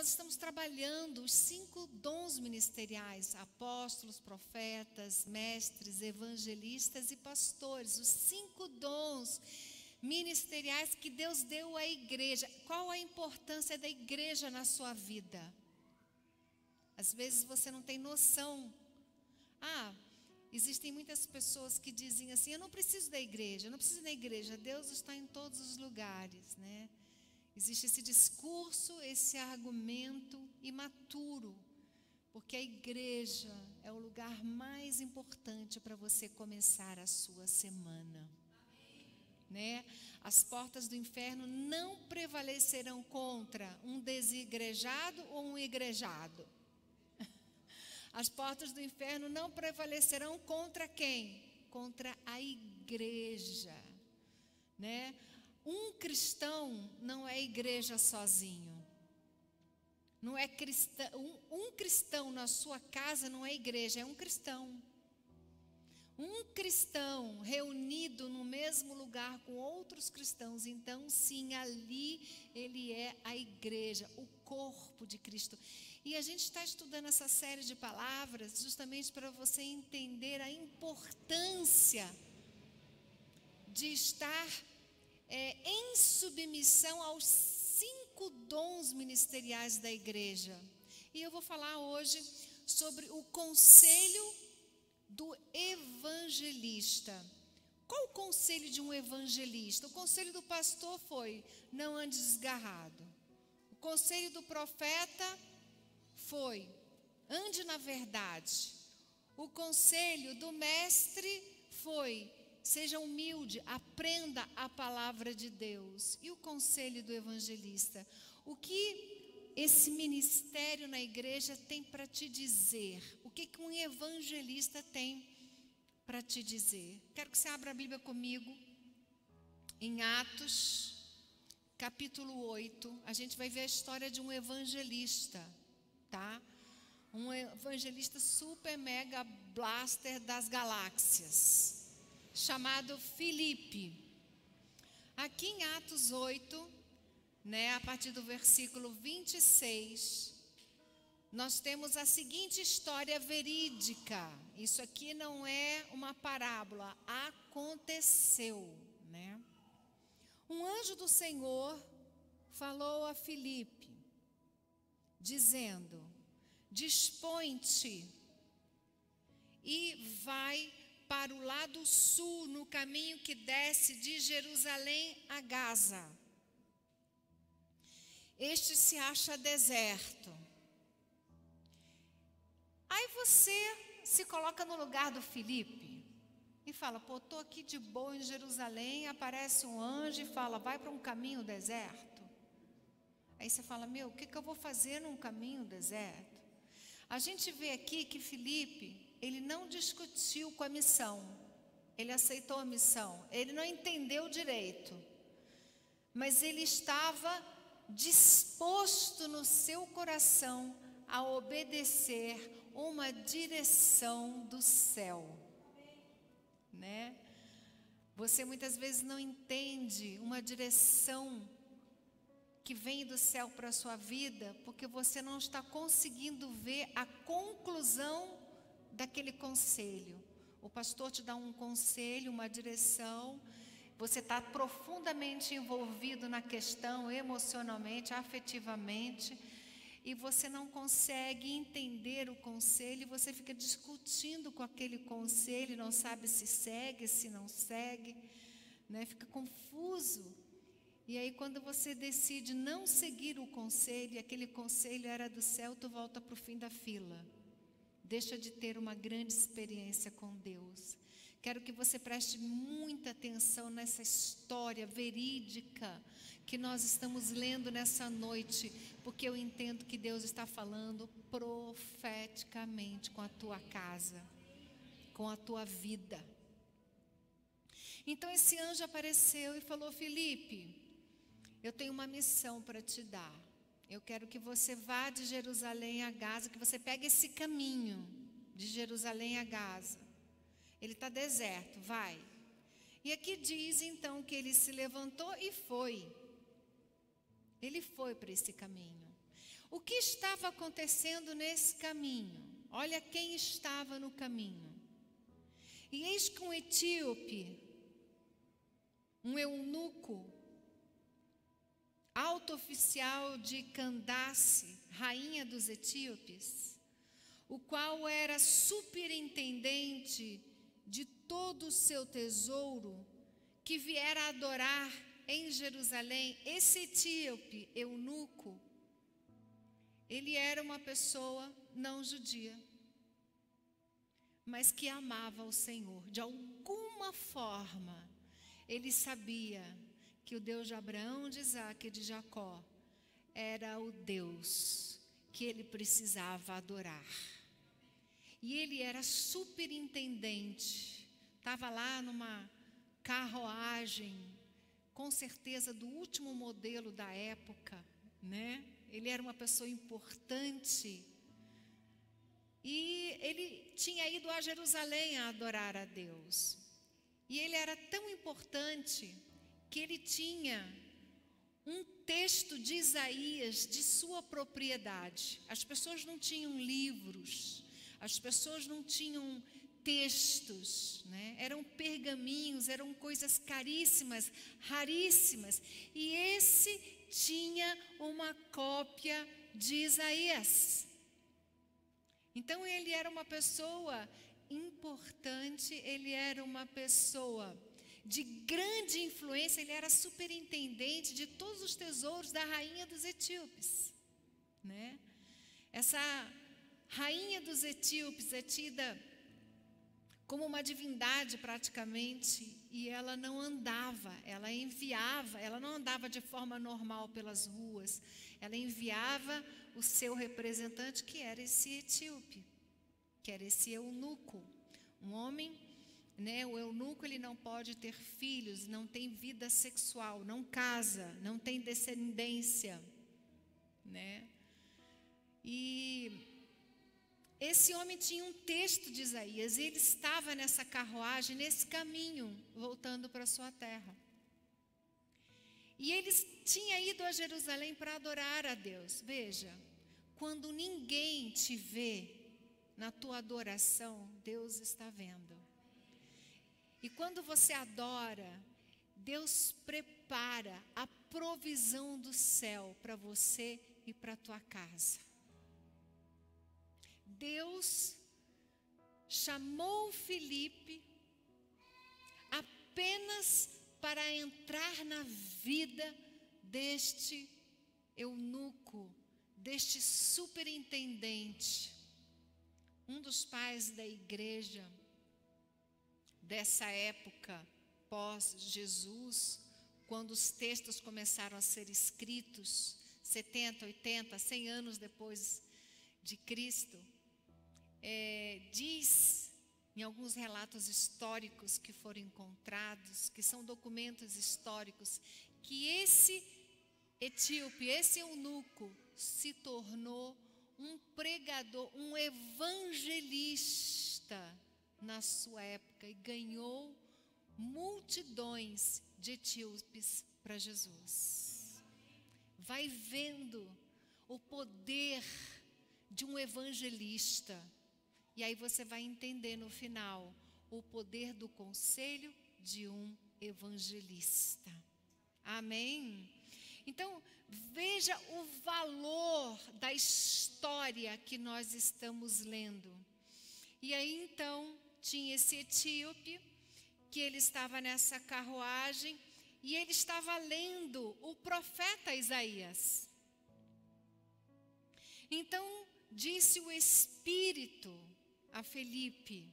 nós estamos trabalhando os 5 dons ministeriais: apóstolos, profetas, mestres, evangelistas e pastores. Os 5 dons ministeriais que Deus deu à igreja. Qual a importância da igreja na sua vida? Às vezes você não tem noção. Existem muitas pessoas que dizem assim: eu não preciso da igreja, eu não preciso da igreja, Deus está em todos os lugares, né? Existe esse discurso, esse argumento imaturo, porque a igreja é o lugar mais importante para você começar a sua semana, né? As portas do inferno não prevalecerão contra um desigrejado ou um igrejado. As portas do inferno não prevalecerão contra quem? Contra a igreja, né? Um cristão não é igreja sozinho. Não é cristão, um cristão na sua casa não é igreja, é um cristão. Um cristão reunido no mesmo lugar com outros cristãos, então sim, ali ele é a igreja, o corpo de Cristo. E a gente está estudando essa série de palavras justamente para você entender a importância de estar em submissão aos 5 dons ministeriais da igreja. E eu vou falar hoje sobre o conselho do evangelista. Qual o conselho de um evangelista? O conselho do pastor foi: não ande desgarrado. O conselho do profeta foi: ande na verdade. O conselho do mestre foi: seja humilde, aprenda a palavra de Deus. E o conselho do evangelista? O que esse ministério na igreja tem para te dizer? O que um evangelista tem para te dizer? Quero que você abra a Bíblia comigo em Atos, capítulo 8. A gente vai ver a história de um evangelista, tá? Um evangelista super mega blaster das galáxias, chamado Filipe. Aqui em Atos 8, né, a partir do versículo 26, nós temos a seguinte história verídica. Isso aqui não é uma parábola, aconteceu, né? Um anjo do Senhor falou a Filipe, dizendo: dispõe-te e vai para o lado sul, no caminho que desce de Jerusalém a Gaza. Este se acha deserto. Aí você se coloca no lugar do Filipe e fala: pô, estou aqui de boa em Jerusalém, aparece um anjo e fala: vai para um caminho deserto. Aí você fala: meu, o que eu vou fazer num caminho deserto? A gente vê aqui que Filipe, ele não discutiu com a missão, ele aceitou a missão, ele não entendeu direito, mas ele estava disposto no seu coração a obedecer uma direção do céu, né? Você muitas vezes não entende uma direção que vem do céu para a sua vida, porque você não está conseguindo ver a conclusão daquele conselho. O pastor te dá um conselho, uma direção, você está profundamente envolvido na questão, emocionalmente, afetivamente, e você não consegue entender o conselho, e você fica discutindo com aquele conselho, não sabe se segue, se não segue, né? Fica confuso. E aí quando você decide não seguir o conselho, e aquele conselho era do céu, tu volta para o fim da fila. Deixa de ter uma grande experiência com Deus. Quero que você preste muita atenção nessa história verídica que nós estamos lendo nessa noite, porque eu entendo que Deus está falando profeticamente com a tua casa, com a tua vida. Então esse anjo apareceu e falou: Filipe, eu tenho uma missão para te dar. Eu quero que você vá de Jerusalém a Gaza, que você pegue esse caminho de Jerusalém a Gaza. Ele está deserto, vai. E aqui diz então que ele se levantou e foi. Ele foi para esse caminho. O que estava acontecendo nesse caminho? Olha quem estava no caminho. E eis que um etíope, um eunuco, alto oficial de Candace, rainha dos etíopes, o qual era superintendente de todo o seu tesouro, que viera adorar em Jerusalém, esse etíope, eunuco, ele era uma pessoa não judia, mas que amava o Senhor. De alguma forma, ele sabia que o Deus de Abraão, de Isaque e de Jacó era o Deus que ele precisava adorar. E ele era superintendente, estava lá numa carruagem, com certeza do último modelo da época, né? Ele era uma pessoa importante. E ele tinha ido a Jerusalém a adorar a Deus. E ele era tão importante que ele tinha um texto de Isaías de sua propriedade. As pessoas não tinham livros, as pessoas não tinham textos, né? Eram pergaminhos, eram coisas caríssimas, raríssimas. E esse tinha uma cópia de Isaías. Então ele era uma pessoa importante, ele era uma pessoa de grande influência, ele era superintendente de todos os tesouros da rainha dos etíopes, né? Essa rainha dos etíopes é tida como uma divindade praticamente, e ela não andava, ela enviava, ela não andava de forma normal pelas ruas, ela enviava o seu representante, que era esse etíope, que era esse eunuco, um homem, né? O eunuco, ele não pode ter filhos, não tem vida sexual, não casa, não tem descendência, né? E esse homem tinha um texto de Isaías, e ele estava nessa carruagem, nesse caminho, voltando para a sua terra. E ele tinha ido a Jerusalém para adorar a Deus. Veja, quando ninguém te vê na tua adoração, Deus está vendo. E quando você adora, Deus prepara a provisão do céu para você e para a tua casa. Deus chamou Filipe apenas para entrar na vida deste eunuco, deste superintendente, um dos pais da igreja dessa época pós-Jesus, quando os textos começaram a ser escritos, 70, 80, 100 anos depois de Cristo. Diz em alguns relatos históricos que foram encontrados, que são documentos históricos, que esse etíope, esse eunuco, se tornou um pregador, um evangelista na sua época, e ganhou multidões de etíopes para Jesus. Vai vendo o poder de um evangelista. E aí você vai entender no final o poder do conselho de um evangelista. Amém? Então, veja o valor da história que nós estamos lendo. E aí então, tinha esse etíope, que ele estava nessa carruagem, e ele estava lendo o profeta Isaías. Então, disse o Espírito a Filipe,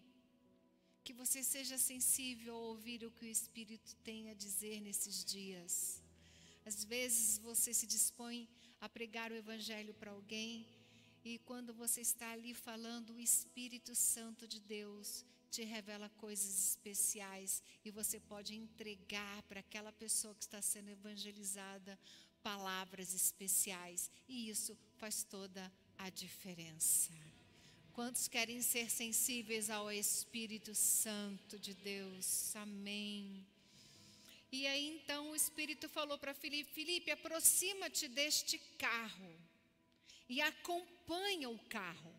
que você seja sensível a ouvir o que o Espírito tem a dizer nesses dias. Às vezes você se dispõe a pregar o Evangelho para alguém, e quando você está ali falando, o Espírito Santo de Deus te revela coisas especiais, e você pode entregar para aquela pessoa que está sendo evangelizada palavras especiais, e isso faz toda a diferença. Quantos querem ser sensíveis ao Espírito Santo de Deus? Amém. E aí então o Espírito falou para Filipe: Filipe, aproxima-te deste carro e acompanha o carro.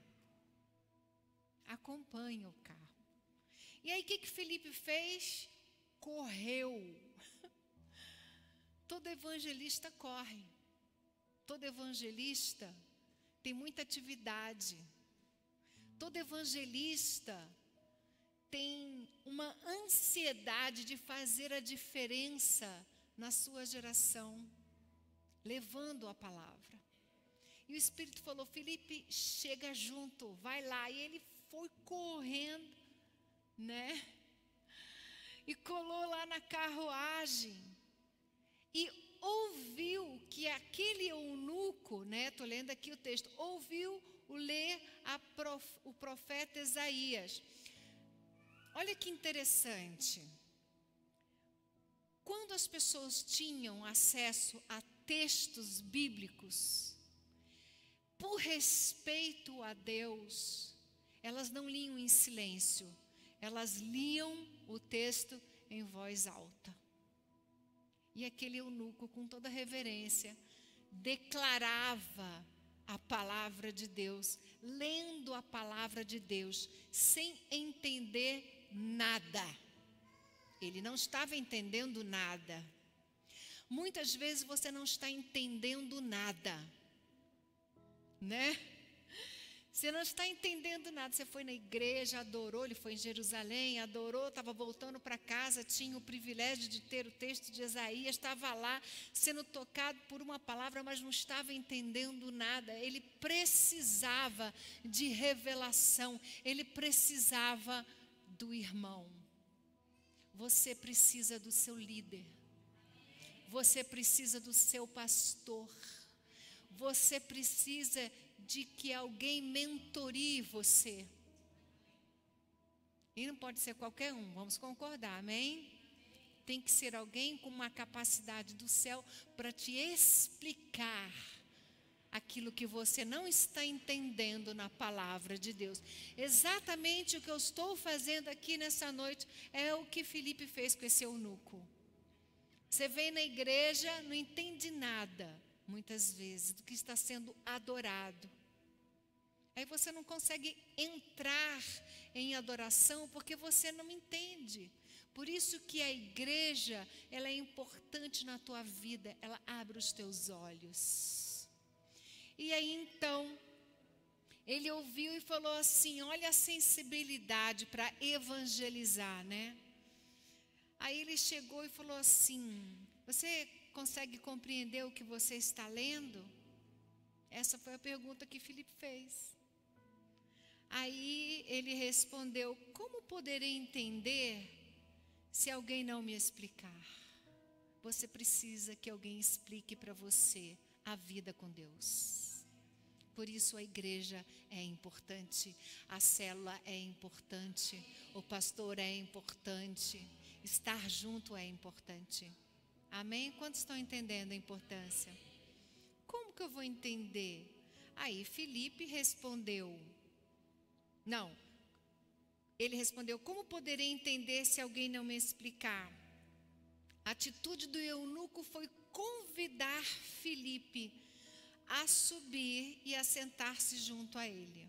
Acompanha o carro. E aí o que Felipe fez? Correu. Todo evangelista corre. Todo evangelista tem muita atividade. Todo evangelista tem uma ansiedade de fazer a diferença na sua geração, levando a palavra. E o Espírito falou: Felipe, chega junto, vai lá. E ele foi correndo, né? E colou lá na carruagem. E ouviu que aquele eunuco, né? Estou lendo aqui o texto, ouviu ler o profeta Isaías. Olha que interessante. Quando as pessoas tinham acesso a textos bíblicos, por respeito a Deus, elas não liam em silêncio, elas liam o texto em voz alta. E aquele eunuco, com toda reverência, declarava a palavra de Deus, lendo a palavra de Deus, sem entender nada. Ele não estava entendendo nada. Muitas vezes você não está entendendo nada, né? Você não está entendendo nada. Você foi na igreja, adorou, ele foi em Jerusalém, adorou, estava voltando para casa, tinha o privilégio de ter o texto de Isaías, estava lá sendo tocado por uma palavra, mas não estava entendendo nada. Ele precisava de revelação, ele precisava do irmão. Você precisa do seu líder, você precisa do seu pastor, você precisa de que alguém mentorie você. E não pode ser qualquer um, vamos concordar, amém? Tem que ser alguém com uma capacidade do céu para te explicar aquilo que você não está entendendo na palavra de Deus. Exatamente o que eu estou fazendo aqui nessa noite é o que Felipe fez com esse eunuco. Você vem na igreja, não entende nada, muitas vezes, do que está sendo adorado. Aí você não consegue entrar em adoração porque você não entende. Por isso que a igreja, ela é importante na tua vida, ela abre os teus olhos. E aí então, ele ouviu e falou assim, olha a sensibilidade para evangelizar, né? Aí ele chegou e falou assim, você consegue compreender o que você está lendo? Essa foi a pergunta que Felipe fez. Aí ele respondeu, como poderei entender se alguém não me explicar? Você precisa que alguém explique para você a vida com Deus. Por isso a igreja é importante, a célula é importante, o pastor é importante, estar junto é importante. Amém? Quantos estão entendendo a importância? Como que eu vou entender? Aí Felipe respondeu, ele respondeu, como poderei entender se alguém não me explicar? A atitude do eunuco foi convidar Felipe a subir e a sentar-se junto a ele.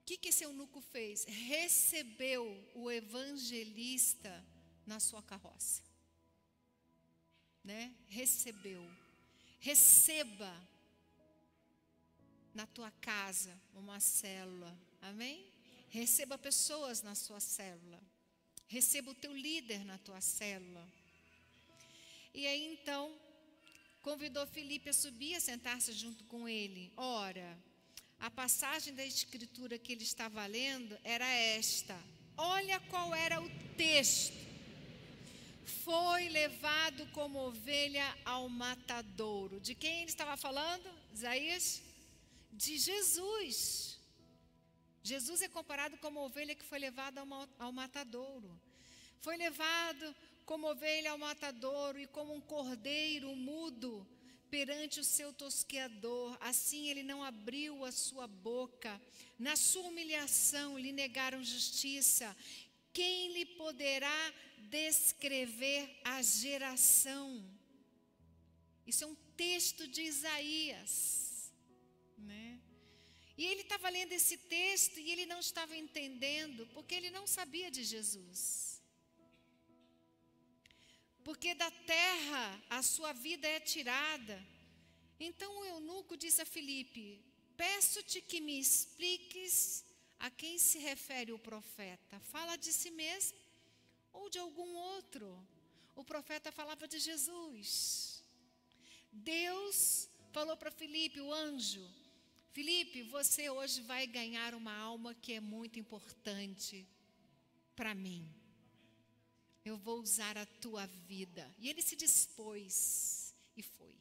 O que esse eunuco fez? Recebeu o evangelista na sua carroça, né? Receba na tua casa uma célula, amém? Receba pessoas na sua célula, receba o teu líder na tua célula. E aí então, convidou Felipe a subir, a sentar-se junto com ele. Ora, a passagem da escritura que ele estava lendo era esta, olha qual era o texto. Foi levado como ovelha ao matadouro. De quem ele estava falando? Isaías? De Jesus. Jesus é comparado como ovelha que foi levada ao matadouro. Foi levado como ovelha ao matadouro e como um cordeiro mudo perante o seu tosqueador. Assim ele não abriu a sua boca. Na sua humilhação lhe negaram justiça. Quem lhe poderá descrever a geração? Isso é um texto de Isaías, né? E ele estava lendo esse texto e ele não estava entendendo, porque ele não sabia de Jesus. Porque da terra a sua vida é tirada. Então o eunuco disse a Filipe: peço-te que me expliques a quem se refere o profeta. Fala de si mesmo ou de algum outro? O profeta falava de Jesus. Deus falou para Filipe, o anjo: Filipe, você hoje vai ganhar uma alma que é muito importante para mim. Eu vou usar a tua vida. E ele se dispôs e foi.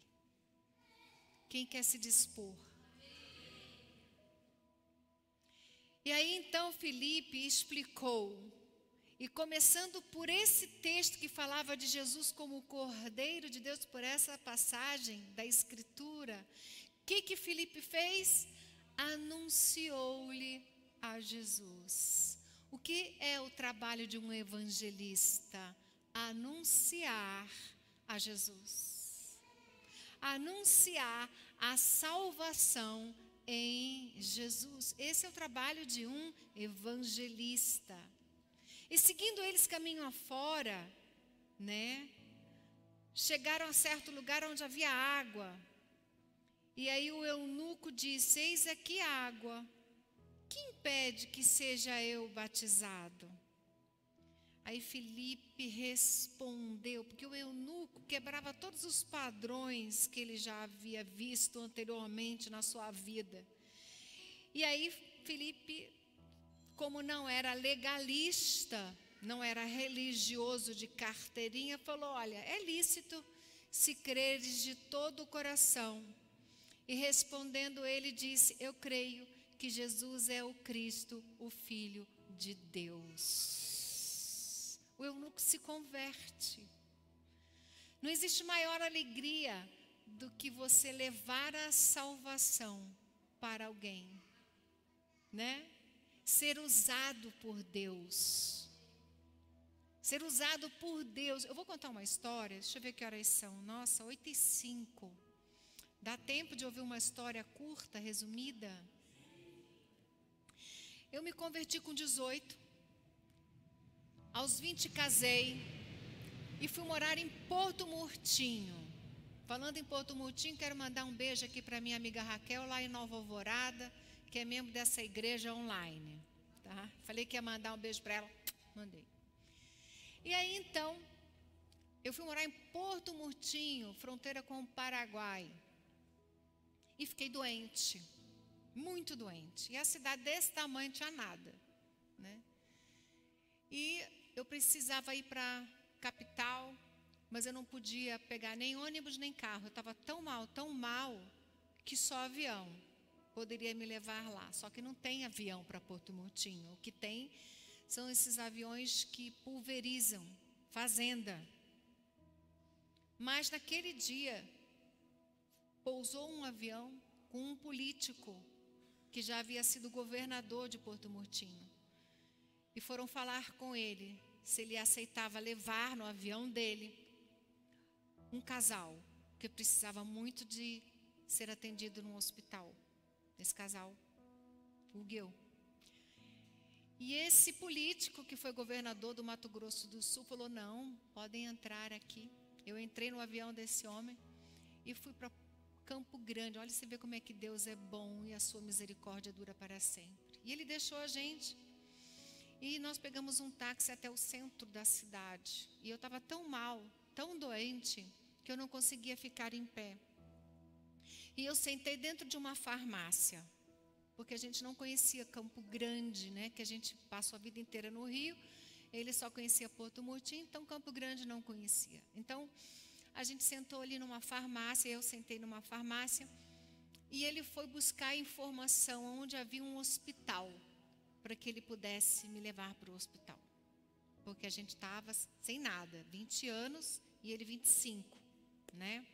Quem quer se dispor? E aí então Filipe explicou. E começando por esse texto que falava de Jesus como o Cordeiro de Deus, por essa passagem da Escritura, o que Filipe fez? Anunciou-lhe a Jesus. O que é o trabalho de um evangelista? Anunciar a Jesus. Anunciar a salvação em Jesus. Esse é o trabalho de um evangelista. E seguindo eles caminho afora, né? Chegaram a certo lugar onde havia água. E aí o eunuco disse: eis aqui a água. Que impede que seja eu batizado? Aí Filipe respondeu, porque o eunuco quebrava todos os padrões que ele já havia visto anteriormente na sua vida. E aí Filipe, como não era legalista, não era religioso de carteirinha, falou: olha, é lícito se creres de todo o coração. E respondendo ele disse: eu creio que Jesus é o Cristo, o Filho de Deus. O eunuco se converte. Não existe maior alegria do que você levar a salvação para alguém, né? Ser usado por Deus. Ser usado por Deus. Eu vou contar uma história, deixa eu ver que horas são. Nossa, 8h05. Dá tempo de ouvir uma história curta, resumida? Eu me converti com 18. Aos 20 casei. E fui morar em Porto Murtinho. Falando em Porto Murtinho, quero mandar um beijo aqui para minha amiga Raquel, lá em Nova Alvorada, que é membro dessa igreja online. Tá? Falei que ia mandar um beijo para ela, mandei. E aí então, eu fui morar em Porto Murtinho, fronteira com o Paraguai. E fiquei doente, muito doente. E a cidade desse tamanho não tinha nada, né? E eu precisava ir para a capital, mas eu não podia pegar nem ônibus nem carro. Eu estava tão mal, que só avião poderia me levar lá. Só que não tem avião para Porto Murtinho. O que tem são esses aviões que pulverizam fazenda. Mas naquele dia, pousou um avião com um político que já havia sido governador de Porto Murtinho. E foram falar com ele se ele aceitava levar no avião dele um casal que precisava muito de ser atendido num hospital. Esse casal, o Gueu. E esse político que foi governador do Mato Grosso do Sul falou: não, podem entrar aqui. Eu entrei no avião desse homem e fui para Campo Grande. Olha, você vê como é que Deus é bom e a sua misericórdia dura para sempre. E ele deixou a gente. E nós pegamos um táxi até o centro da cidade. E eu estava tão mal, tão doente, que eu não conseguia ficar em pé. E eu sentei dentro de uma farmácia, porque a gente não conhecia Campo Grande, né? Que a gente passou a vida inteira no Rio. Ele só conhecia Porto Murtinho, então Campo Grande não conhecia. Então, a gente sentou ali numa farmácia, eu sentei numa farmácia, e ele foi buscar informação onde havia um hospital, para que ele pudesse me levar para o hospital. Porque a gente estava sem nada, 20 anos e ele 25, né?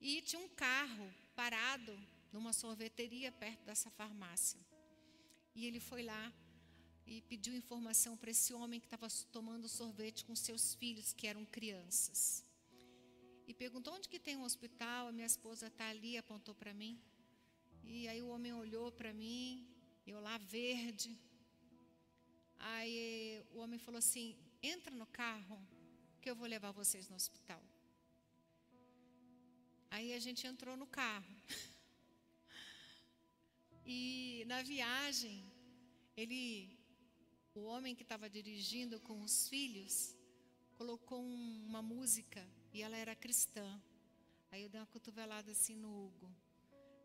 E tinha um carro parado numa sorveteria perto dessa farmácia. E ele foi lá e pediu informação para esse homem que estava tomando sorvete com seus filhos, que eram crianças. e perguntou: onde que tem um hospital? A minha esposa está ali, apontou para mim. E aí o homem olhou para mim, eu lá verde. Aí o homem falou assim: entra no carro que eu vou levar vocês no hospital. Aí a gente entrou no carro. E na viagem, o homem que estava dirigindo com os filhos, colocou uma música e ela era cristã. Aí eu dei uma cotovelada assim no Hugo.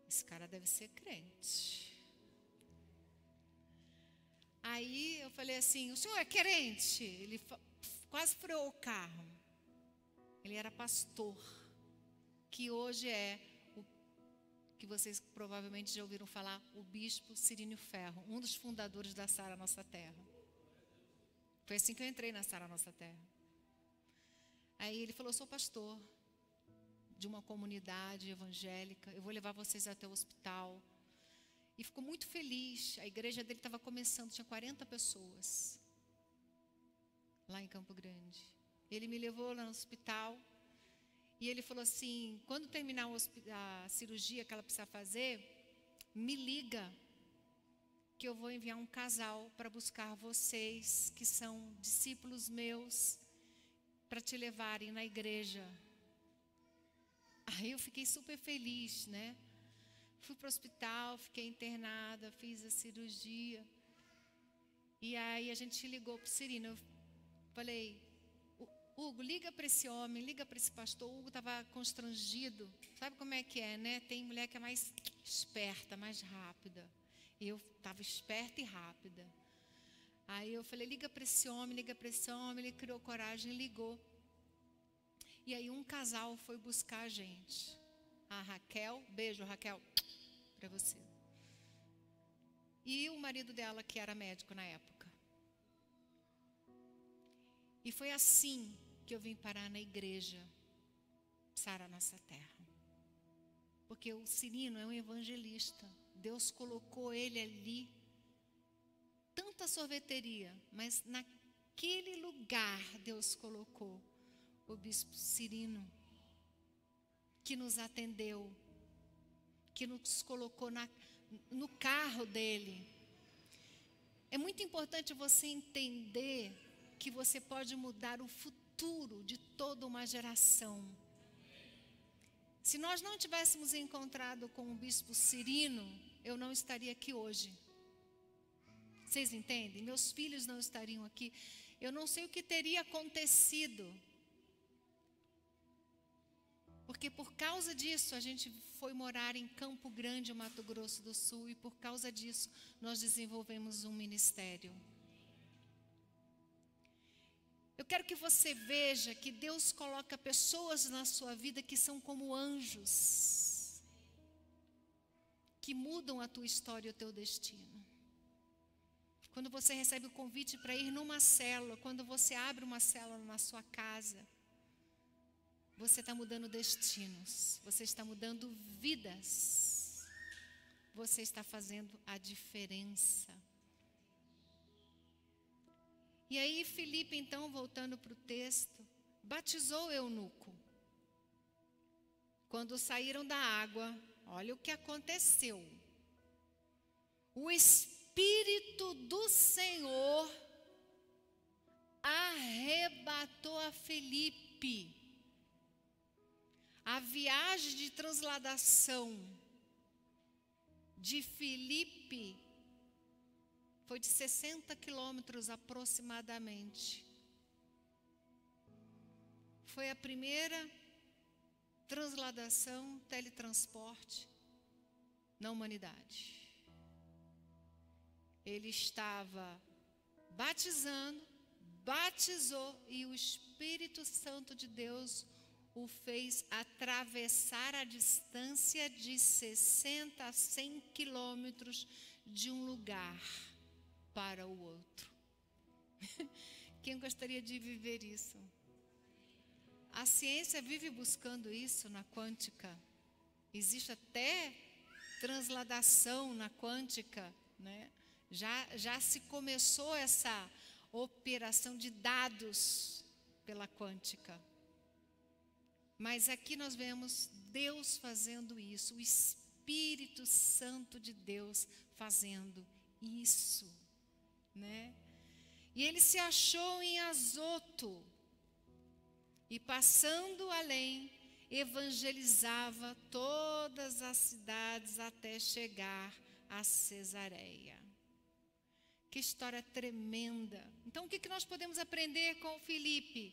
Esse cara deve ser crente. Aí eu falei assim: o senhor é crente? Ele quase freou o carro. Ele era pastor, que hoje é o que vocês provavelmente já ouviram falar, o bispo Cirínio Ferro, um dos fundadores da Sara Nossa Terra. Foi assim que eu entrei na Sara Nossa Terra. Aí ele falou: sou pastor de uma comunidade evangélica, eu vou levar vocês até o hospital. E ficou muito feliz. A igreja dele estava começando, tinha 40 pessoas lá em Campo Grande. Ele me levou lá no hospital e ele falou assim: quando terminar a cirurgia que ela precisa fazer, me liga que eu vou enviar um casal para buscar vocês, que são discípulos meus, para te levarem na igreja. Aí eu fiquei super feliz, né? Fui para o hospital, fiquei internada, fiz a cirurgia. E aí a gente ligou para o Cirino. Eu falei: Hugo, liga para esse homem, liga para esse pastor. O Hugo estava constrangido. Sabe como é que é, né? Tem mulher que é mais esperta, mais rápida. E eu estava esperta e rápida. Aí eu falei: liga para esse homem, liga para esse homem. Ele criou coragem e ligou. E aí um casal foi buscar a gente. A Raquel, beijo Raquel, para você. E o marido dela, que era médico na época. E foi assim que eu vim parar na igreja Sara Nossa Terra. Porque o Cirino é um evangelista. Deus colocou ele ali. Tanta sorveteria, mas naquele lugar Deus colocou o bispo Cirino, que nos atendeu, que nos colocou no carro dele. É muito importante você entender que você pode mudar o futuro de toda uma geração. Se nós não tivéssemos encontrado com o bispo Cirino, eu não estaria aqui hoje. Vocês entendem? Meus filhos não estariam aqui. Eu não sei o que teria acontecido. Porque por causa disso a gente foi morar em Campo Grande, Mato Grosso do Sul, e por causa disso nós desenvolvemos um ministério. Eu quero que você veja que Deus coloca pessoas na sua vida que são como anjos, que mudam a tua história e o teu destino. Quando você recebe o convite para ir numa célula, quando você abre uma célula na sua casa, você está mudando destinos, você está mudando vidas, você está fazendo a diferença. E aí Filipe, então, voltando para o texto, batizou o eunuco. Quando saíram da água, olha o que aconteceu. O Espírito do Senhor arrebatou a Filipe. A viagem de transladação de Filipe foi de 60 quilômetros aproximadamente. Foi a primeira transladação, teletransporte na humanidade. Ele estava batizou e o Espírito Santo de Deus o fez atravessar a distância de 60 a 100 quilômetros de um lugar para o outro. Quem gostaria de viver isso? A ciência vive buscando isso na quântica. Existe até transladação na quântica, né? Já se começou essa operação de dados pela quântica. Mas aqui nós vemos Deus fazendo isso, o Espírito Santo de Deus fazendo isso, né? E ele se achou em Azoto e, passando além, evangelizava todas as cidades até chegar a Cesareia. Que história tremenda! Então, o que nós podemos aprender com Filipe,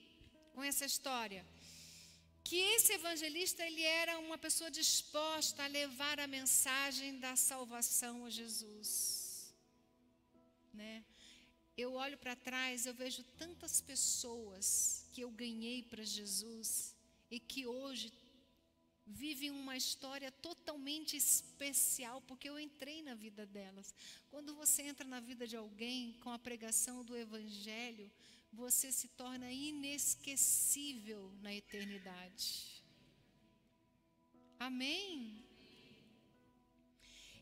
com essa história? Que esse evangelista, ele era uma pessoa disposta a levar a mensagem da salvação a Jesus, né? Eu olho para trás, eu vejo tantas pessoas que eu ganhei para Jesus e que hoje vivem uma história totalmente especial, porque eu entrei na vida delas. Quando você entra na vida de alguém com a pregação do Evangelho, você se torna inesquecível na eternidade. Amém?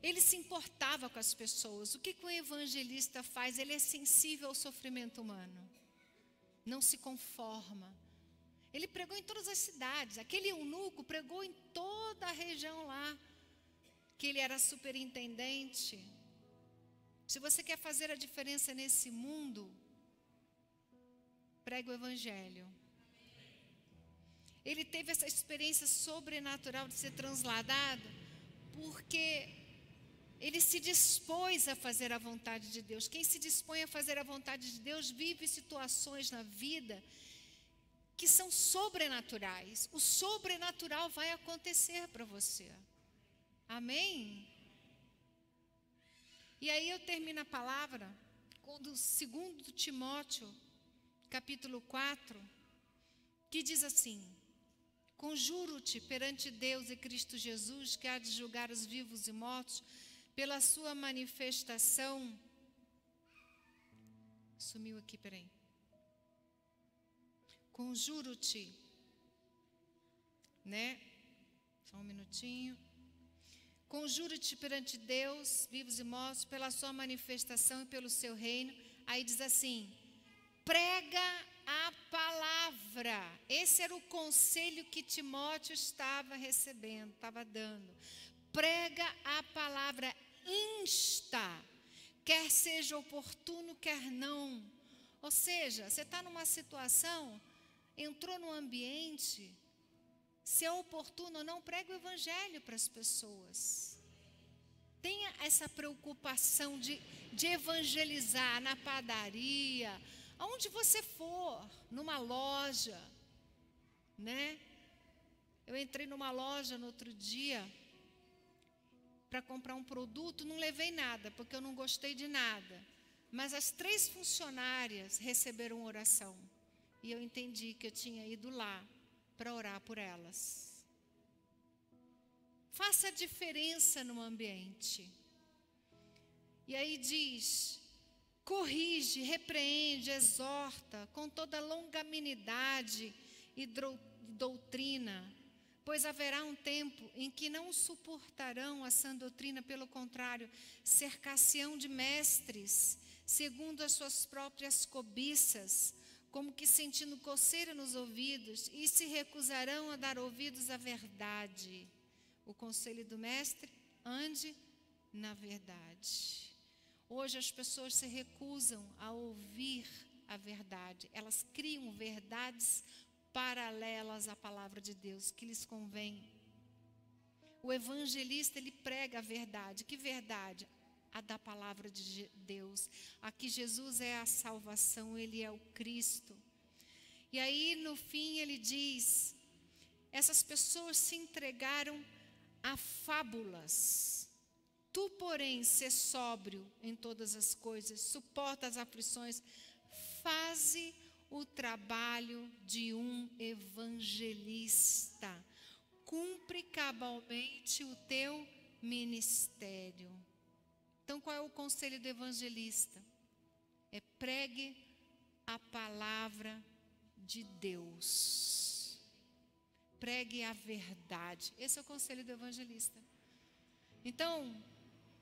Ele se importava com as pessoas. O que o evangelista faz? Ele é sensível ao sofrimento humano. Não se conforma. Ele pregou em todas as cidades. Aquele eunuco pregou em toda a região lá, que ele era superintendente. Se você quer fazer a diferença nesse mundo, pregue o evangelho. Ele teve essa experiência sobrenatural de ser transladado, porque ele se dispôs a fazer a vontade de Deus. Quem se dispõe a fazer a vontade de Deus vive situações na vida que são sobrenaturais. O sobrenatural vai acontecer para você. Amém? E aí eu termino a palavra com o 2 Timóteo, capítulo 4, que diz assim: conjuro-te perante Deus e Cristo Jesus, que há de julgar os vivos e mortos, pela sua manifestação. Sumiu aqui, peraí. Conjuro-te, né? Só um minutinho. Conjuro-te perante Deus, vivos e mortos, pela sua manifestação e pelo seu reino. Aí diz assim: prega a palavra. Esse era o conselho que Timóteo estava recebendo, estava dando. Prega a palavra, insta, quer seja oportuno, quer não. Ou seja, você está numa situação, entrou num ambiente, se é oportuno ou não, prega o evangelho para as pessoas. Tenha essa preocupação de evangelizar na padaria, aonde você for, numa loja, né? Eu entrei numa loja no outro dia para comprar um produto, não levei nada, porque eu não gostei de nada. Mas as 3 funcionárias receberam oração. E eu entendi que eu tinha ido lá para orar por elas. Faça a diferença no ambiente. E aí diz: corrige, repreende, exorta com toda longanimidade e doutrina, pois haverá um tempo em que não suportarão a sã doutrina, pelo contrário, cercar-se-ão de mestres, segundo as suas próprias cobiças, como que sentindo coceira nos ouvidos, e se recusarão a dar ouvidos à verdade. O conselho do mestre: ande na verdade. Hoje as pessoas se recusam a ouvir a verdade. Elas criam verdades paralelas à palavra de Deus, que lhes convém. O evangelista, ele prega a verdade. Que verdade? A da palavra de Deus. Aqui Jesus é a salvação, ele é o Cristo. E aí no fim ele diz: essas pessoas se entregaram a fábulas. Tu, porém, sê sóbrio em todas as coisas, suporta as aflições, faze o trabalho de um evangelista, cumpre cabalmente o teu ministério. Então, qual é o conselho do evangelista? É: pregue a palavra de Deus. Pregue a verdade. Esse é o conselho do evangelista. Então,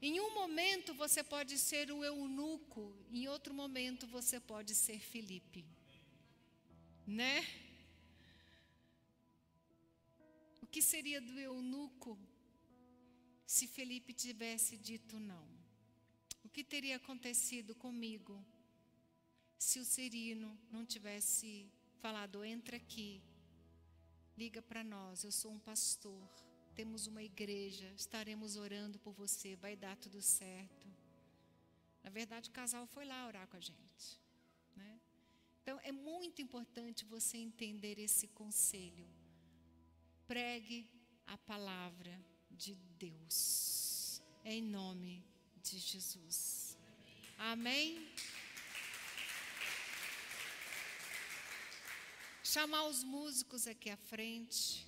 em um momento você pode ser o eunuco, em outro momento você pode ser Filipe, né? que seria do eunuco se Felipe tivesse dito não? O que teria acontecido comigo se o Cirino não tivesse falado, entra aqui, liga para nós, eu sou um pastor, temos uma igreja, estaremos orando por você, vai dar tudo certo. Na verdade, o casal foi lá orar com a gente, né? Então, é muito importante você entender esse conselho. Pregue a palavra de Deus, em nome de Jesus. Amém? Chamar os músicos aqui à frente.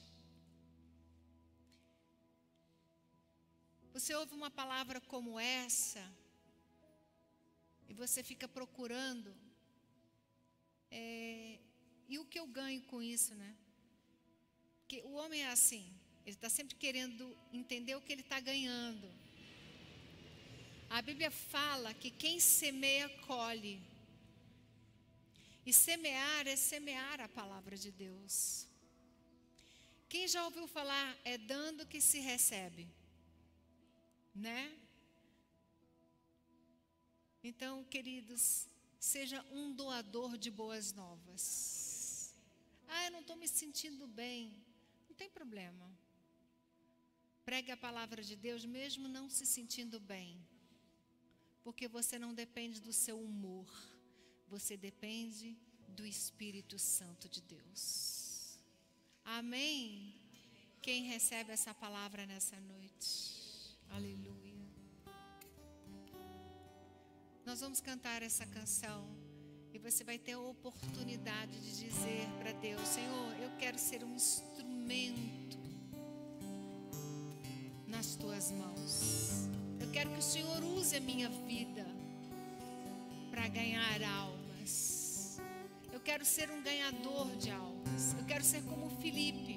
Você ouve uma palavra como essa e você fica procurando, e o que eu ganho com isso, né? Porque o homem é assim, ele está sempre querendo entender o que ele está ganhando. A Bíblia fala que quem semeia, colhe. E semear é semear a palavra de Deus. Quem já ouviu falar, é dando que se recebe, né? Então, queridos, seja um doador de boas novas. Eu não estou me sentindo bem. Não tem problema. Pregue a palavra de Deus mesmo não se sentindo bem. Porque você não depende do seu humor. Você depende do Espírito Santo de Deus. Amém? Quem recebe essa palavra nessa noite? Aleluia. Nós vamos cantar essa canção e você vai ter a oportunidade de dizer para Deus, Senhor, eu quero ser um instrumento nas tuas mãos. Eu quero que o Senhor use a minha vida para ganhar almas. Eu quero ser um ganhador de almas. Eu quero ser como Felipe,